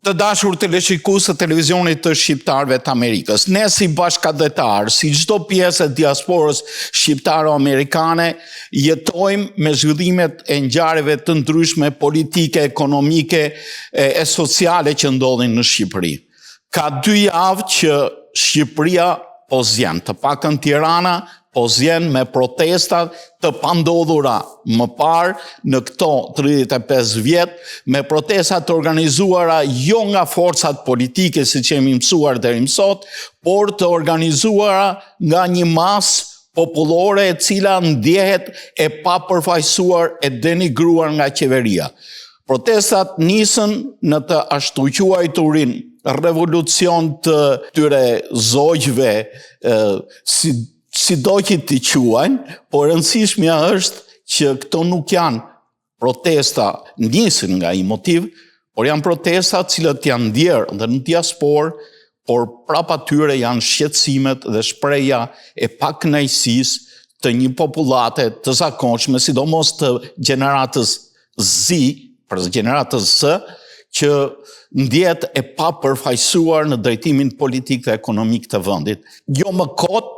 Të dashur teleshikues të televizionit të shqiptarëve të Amerikës, ne si bashkëdhetar, si çdo pjesë e diasporës shqiptaro-amerikane, jetojmë me zhvillimet e ngjarjeve të ndryshme politike, ekonomike e sociale që ndodhin në Shqipëri. Ka 2 javë që Shqipëria po zgjen, të paktën Tirana po zgjen me protesta të pandodhura më parë në këto 35 vjet, me protesta të organizuara jo nga forcat politike siç jemi mësuar deri më sot, por të organizuara nga një masë popullore e cila ndjehet e papërfaqësuar e denigruar nga qeveria. Protestat nisën në të ashtu quajturin revolucion të tyre zogjve, si do që t'i quajnë, por rëndësishmja është që këto nuk janë protesta nisën nga i motiv, por janë protesta cilët janë ndjerë dhe në diasporë, por prapa tyre janë shqetësimet dhe shpreja e pakënaqësisë të një popullate të zakonshme, sidomos të gjeneratës Z, për gjeneratës Z, që ndjet e papërfaqësuar në drejtimin politik dhe ekonomik të vendit. Jo më kot,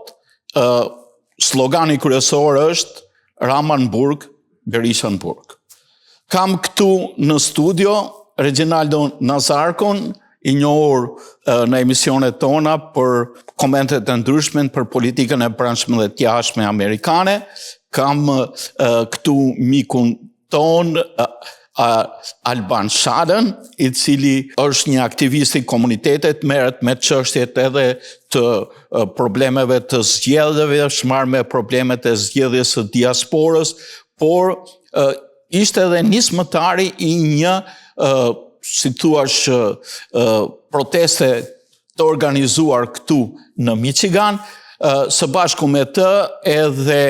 slogani kryesor është Rama në burg, Berisha në burg. Kam këtu në studio Reginaldo Nazarkon, i njohur në emisionet tona për komentet e ndryshme për politikën e brendshme dhe t'jashme amerikane. Kam këtu mikun ton Alban Shaden, i cili është një aktivist i komunitetit, merret me çështjet edhe të problemeve të zgjedhjeve, shmarr me problemet e zgjedhjes së diasporës, por ishte edhe nismëtari i një, si thuash, proteste të organizuar këtu në Michigan, së bashku me të edhe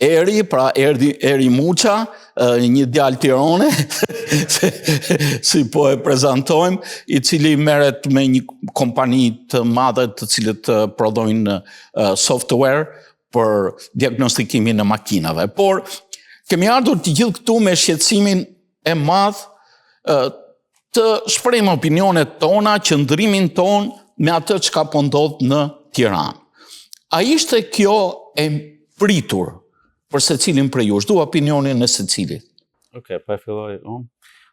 Eri, pra Eri Muça, një djalë tirone, si po e prezantojmë, i cili merret me një kompani të madhe të cilët prodhojnë software për diagnostikimin e makinave. Por kemi ardhur të gjithë këtu me shqetësimin e madh të shprehim opinionet tona, qëndrimin ton me atë çka po ndodh në Tiranë. A ishte kjo e pritur për secilin prej jush? Dua opinionin e secilit. Okej, po e filloj unë.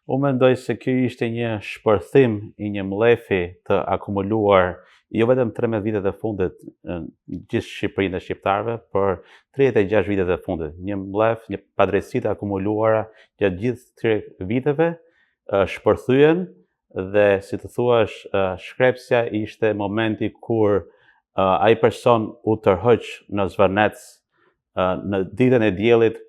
Unë mendoj se ky ishte një shpërthim i një mlefi të akumuluar jo vetëm 13 vitet e fundit në gjithë Shqipërinë dhe shqiptarëve, por 36 vitet e fundit. Një mlef, një padrejtësi të akumuluara gjatë gjithë këtyre viteve shpërthyen dhe si të thuash shkrepsja ishte momenti kur ai person u tërhoq në Zvërnec në ditën e diellit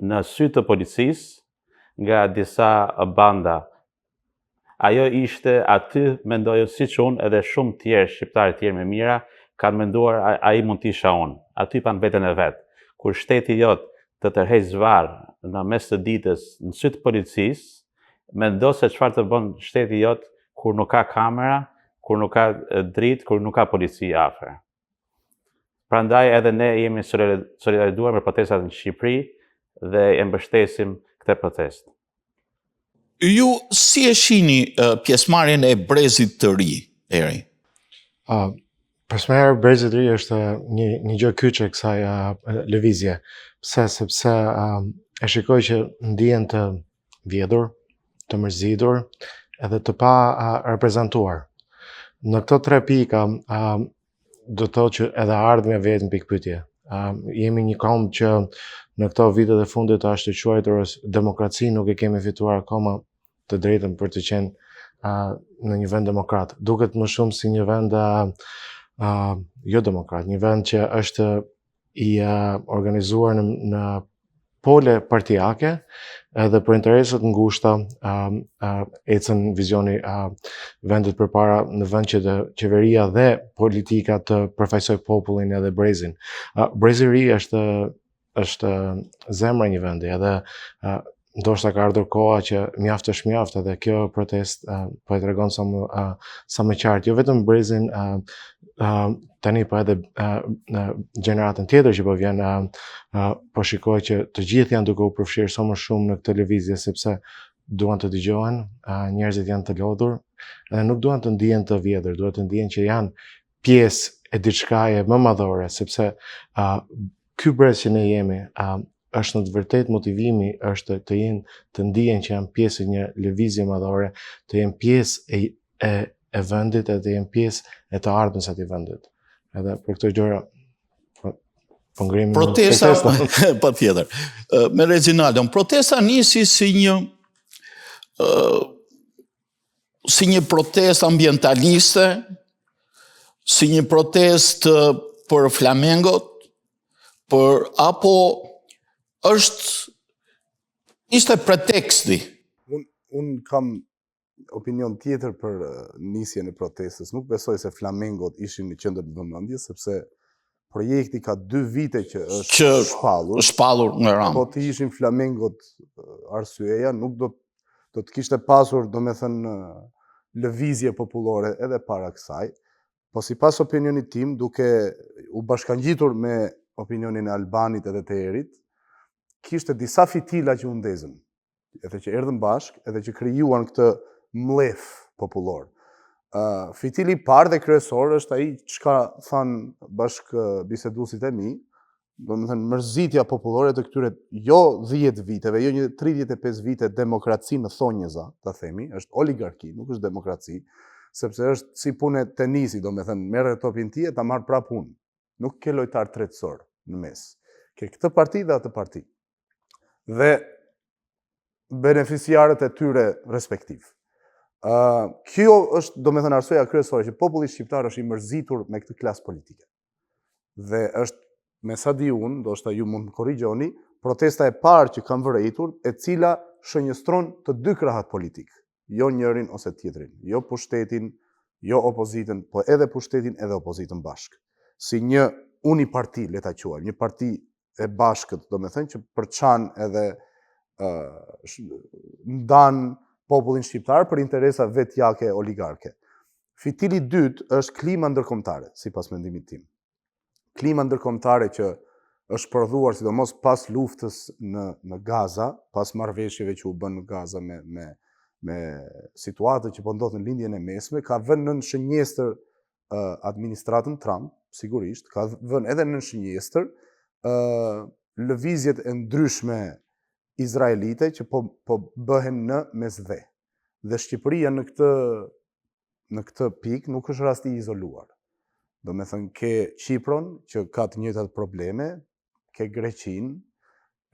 në sy të policisë nga disa banda. Ajo ishte aty, mendoj siç unë edhe shumë tjerë shqiptarë tjerë me mira kanë menduar ai mund të isha unë. Aty pan veten e vet. Kur shteti jot të tërheq zvarr në mes të ditës në sy të policisë, mendo se çfarë të bën shteti jot kur nuk ka kamera, kur nuk ka dritë, kur nuk ka polici afër. Prandaj edhe ne jemi solidarizuar me protestat në Shqipëri dhe e mbështesim këtë protestë. Ju si e shihni pjesëmarrjen e Brezit të ri, Eri? Pjesëmarrja e Brezit të ri është një gjë kyçe e kësaj lëvizje. Pse? Sepse e shikoj që ndihen të vjedhur, të mërzitur edhe të pa reprezentuar. Në këto 3 pika do të thotë që edhe ardhmja vetë në pikpyetje. Jemi një kom që në këto vitet e fundit është të quajtur demokraci, nuk e kemi fituar akoma të drejtën për të qenë në një vend demokrat. Duket më shumë si një vend jo demokrat, një vend që është i organizuar në pole partijake edhe për interesat ngushta ecën vizioni vendit përpara në vend që qeveria dhe politika të përfaqësoj popullin edhe brezin. Brezi i ri është zemra e një vendi edhe ndoshta ka ardhur koha që mjaft është mjaft edhe kjo protestë po e tregon sa më qartë jo vetëm brezin tani po edhe gjeneratën tjetër që po vjen po shikoj që të gjithë janë duke u përfshirë sa më shumë në këtë lëvizje sepse duan të dëgjohen, njerëzit janë të lodhur, Dhe nuk duan të ndihen të vjetër, duan të ndihen që janë pjesë e diçkaje më madhore, sepse ky brez që ne jemi është në të vërtet motivimi është të jenë të ndihen që janë pjesë e një lëvizje madhore, të jenë pjesë e vendit dhe të jenë pjesë e të ardhmës së atij vendit. Edhe për këtë gjëra po ngremi protesta patjetër. Me Reginaldon, protesta nisi si një protestë ambientaliste, si një protestë për flamengot, apo ishte preteksti? Unë kam opinion tjetër për nisjen e protestës. Nuk besoj se flamengot ishin në qendër të vëmendjes, sepse projekti ka 2 vite që është shpallur në ram. Po të ishin flamengot arsyeja, nuk do të kishte pasur, domethënë, lëvizje popullore edhe para kësaj. Po sipas opinionit tim, duke u bashkangjitur me opinionin e Albanit edhe të Erit, kishte disa fitila që u ndezën, edhe që erdhën bashkë, edhe që krijuan këtë mlef popullor. Fitili i parë dhe kryesor është ai çka thanë bashkë biseduesit e mi, domethënë mërzitja popullore të këtyre jo 10 viteve, jo një 35 vite demokraci në thonjeza, ta themi, është oligarki, nuk është demokraci, sepse është si punë tenisi, domethënë merr topin ti e ta marr prapë unë. Nuk ke lojtar tretësor në mes. Ke këtë parti dhe atë parti. Dhe beneficiarët e tyre respektiv. Kjo është, domethënë, arsyeja kryesore që populli shqiptar është i mërzitur me këtë klasë politike. Dhe është, me sa di unë, ndoshta ju mund të korrigjoni, protesta e parë që kam vërejtur, e cila shënjestron të dy krahat politik, jo njërin ose tjetrin, jo pushtetin, jo opozitën, po edhe pushtetin edhe opozitën bashkë. Si një uniparti, le ta quajmë, një parti e bashkët, domethënë që përçan edhe ndan popullin shqiptar për interesa vetjake oligarke. Fitili i dytë është klima ndërkombëtare, sipas mendimit tim. Klima ndërkombëtare që është prodhuar sidomos pas luftës në Gaza, pas marrëveshjeve që u bën në Gaza me situatën që po ndodh në lindjen e mesme, ka vënë në shënjestër administratën Trump, sigurisht, ka vënë edhe në shënjestër lëvizjet e ndryshme izraelite që po bëhen në mesdhe. Dhe Shqipëria në këtë pikë nuk është rasti i izoluar. Do me thënë, ke Qipron, që ka të njëjtat probleme, ke Greqinë,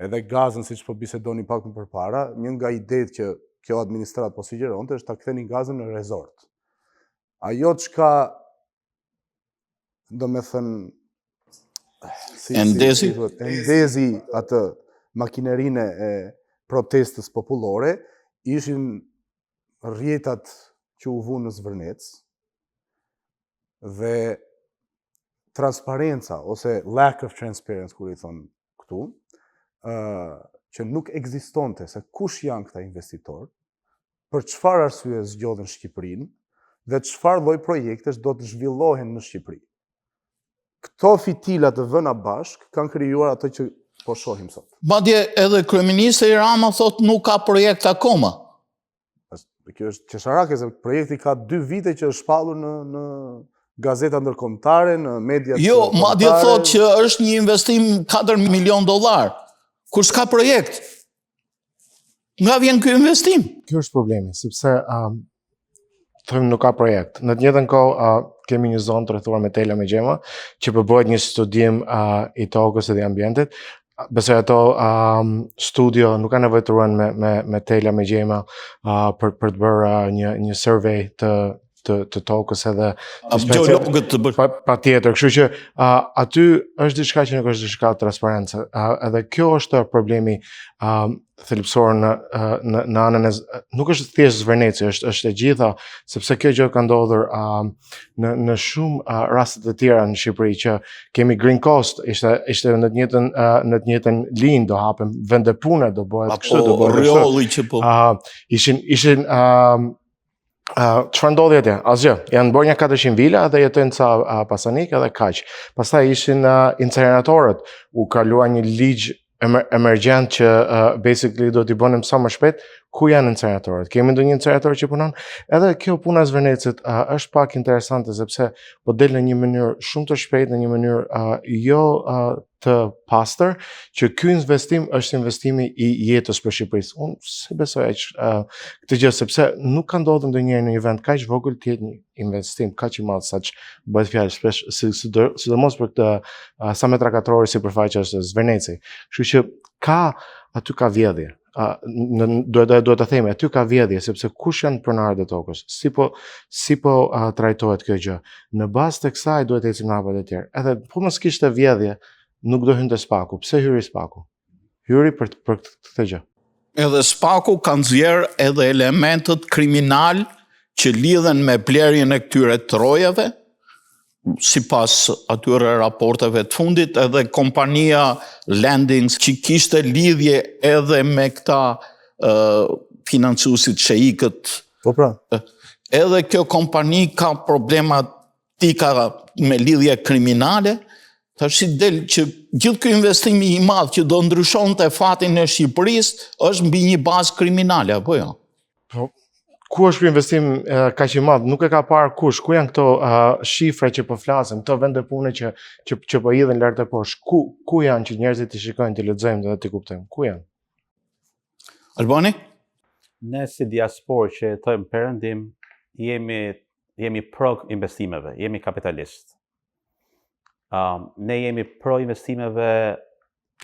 edhe Gazën, siç po bisedoni pak më përpara, një nga idetë që kjo administratë po sugjeronte është ta ktheni Gazën në rezort. Ajo çka, do me thënë, endezi atë makinerinë e protestës popullore, ishin rrjetat që u vunë në Zvërnec dhe transparenca, ose lack of transparency, kur i thonë këtu, që nuk ekzistonte se kush janë këta investitorë, për çfarë arsye zgjodhen Shqipërinë dhe çfarë lloj projektesh do të zhvillohen në Shqipëri. Këto fitila të vëna bashk kanë krijuar ato që po shohim sot. Madje edhe kryeministri Rama thotë nuk ka projekt akoma. Kjo është qesharake, se projekti ka 2 vite që është shpallur në gazeta ndërkombëtare, në media. Jo, madje thotë që është një investim $4 milion, kur s'ka projekt. Nga vjen ky investim? Kjo është problemi, sepse thëmë nuk ka projekt. Në të njëjtën kohë kemi një zonë të rrethuar me tela me gjema, që bëhet një studim i tokës dhe ambientit. Besoj ato studio nuk ka nevojë të ruhen me tela me gjema për të bërë një survey të tokës edhe geologët të bërë. Patjetër, kështu që aty është diçka që nuk është diçka transparente. Edhe kjo është problemi thelbësor në anën e nuk është thjesht Zvërneci, është e gjitha, sepse kjo gjë ka ndodhur në shumë raste të tjera në Shqipëri që kemi Green Coast, ishte në të njëjtën linjë, do hapen vende pune, do bëhet kështu, do bëhet rrolli që po. Ishin çfarë ndodhi atje? Asgjë. Janë bërë një 400 vila dhe jetojnë ca pasanik edhe kaq. Pastaj ishin incineratorët, u kalua një ligj emergjent që basically do t'i bënim sa më shpejt, ku janë incineratorët? Kemi ndonjë incinerator që punon? Edhe kjo puna e Zvernecit është pak interesante sepse po del në një mënyrë shumë të shpejtë, në një mënyrë jo të pastër, që ky investim është investimi i jetës për Shqipërisë. Unë se besoj këtë gjë sepse nuk ka ndodhur ndonjëherë në një vend kaq vogël të jetë një investim kaq i madh saç bëhet fjalë shpesh sidomos për këtë sa metra katror sipërfaqe është Zverneci. Kështu që aty ka vjedhje. Duhet ta themi, aty ka vjedhje sepse kush janë pronarët e tokës, si po trajtohet kjo gjë. Në bazë të kësaj duhet të ecim në hapat e tjerë. Edhe po mos kishte vjedhje, nuk do hynte Spaku. Pse hyri Spaku? Hyri për këtë gjë. Edhe Spaku ka nxjerr edhe elementët kriminal që lidhen me blerjen e këtyre trojave, sipas atyre raporteve të fundit, edhe kompania Landings që kishte lidhje edhe me këta financuesit sheikët. Po pra. Edhe kjo kompani ka problematika me lidhje kriminale, tash si del që gjithë ky investimi i madh që do ndryshonte fatin e Shqipërisë është mbi një bazë kriminale, apo jo? Po, ku është ky investim kaq i madh? Nuk e ka parë kush. Ku janë këto shifra që po flasim, këto vende pune që po hidhen lart e poshtë? Ku janë që njerëzit i shikojnë, të lexojmë dhe të kuptojmë? Ku janë? Albani? Ne si diasporë që jetojmë perëndim, jemi pro investimeve, jemi kapitalistë. Ne jemi pro investimeve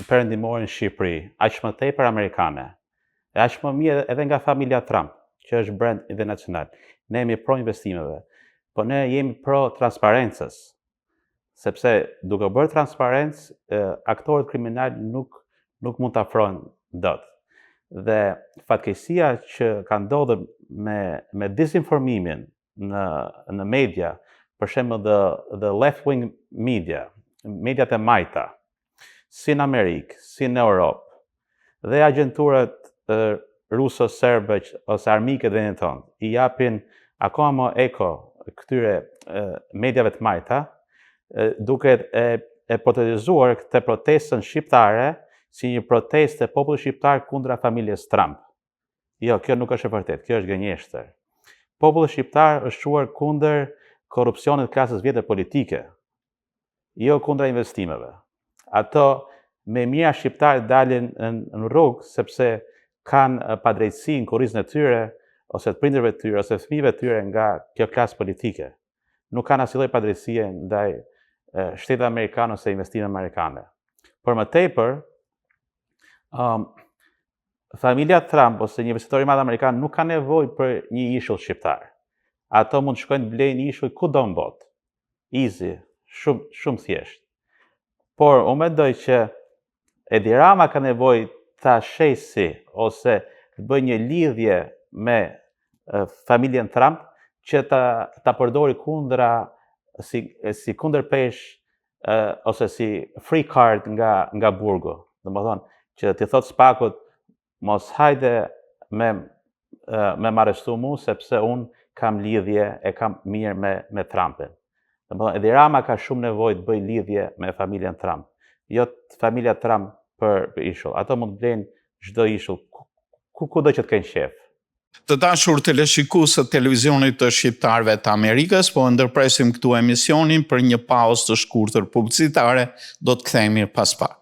perëndimore në Shqipëri, aq më tepër amerikane. E aq më mirë edhe nga familja Trump, që është brand internacional. Ne jemi pro investimeve, po ne jemi pro transparencës, sepse duke bërë transparencë, aktorët kriminal nuk mund të afrojnë dot. Dhe fatkeqësia që ka ndodhur me disinformimin në media, për shembull the left-wing media, mediat e majta, si në Amerikë, si në Europë, dhe agjenturat ruso-serbe ose armike të vendit tonë, i japin akoma më eko këtyre mediave të majta, duke e portretizuar këtë protestën shqiptare si një protestë e popullit shqiptar kundra familjes Trump. Jo, kjo nuk është e vërtetë, kjo është gënjeshtër. Populli shqiptar është shuar kundër korrupsionit klasës vjetër politike, jo kundra investimeve. Ato me mira shqiptarë dalin në rrugë sepse kanë padrejtësi në kurrizën e tyre, ose të prindërve të tyre, ose fëmijëve të tyre nga kjo klasë politike. Nuk kanë asnjë lloj padrejtësie ndaj shtetit amerikan ose investimeve amerikane. Por më tepër, familja Trump ose një investitor i madh amerikan nuk ka nevojë për një ishull shqiptar. Ato mund të shkojnë të blejnë ishull kudo në botë. Easy, shumë thjesht. Por unë mendoj që Edi Rama ka nevojë ta shesi ose të bëjë një lidhje me familjen Trump që ta përdori kundra si kundërpesh ose si free card nga burgu. Domethënë që ti thot Spakut mos hajde me marrëstu mu sepse unë kam lidhje e kam mirë me Trumpin. Domethënë Edi Rama ka shumë nevojë të bëjë lidhje me familjen Trump. Jo familja Trump për ishull. Ato mund të blenë çdo ishull, kudo që të kenë qef. Të dashur teleshikues të televizionit të shqiptarëve të Amerikës, po ndërpresim këtu emisionin për një pauzë të shkurtër publicitare, do të kthehemi pas pak.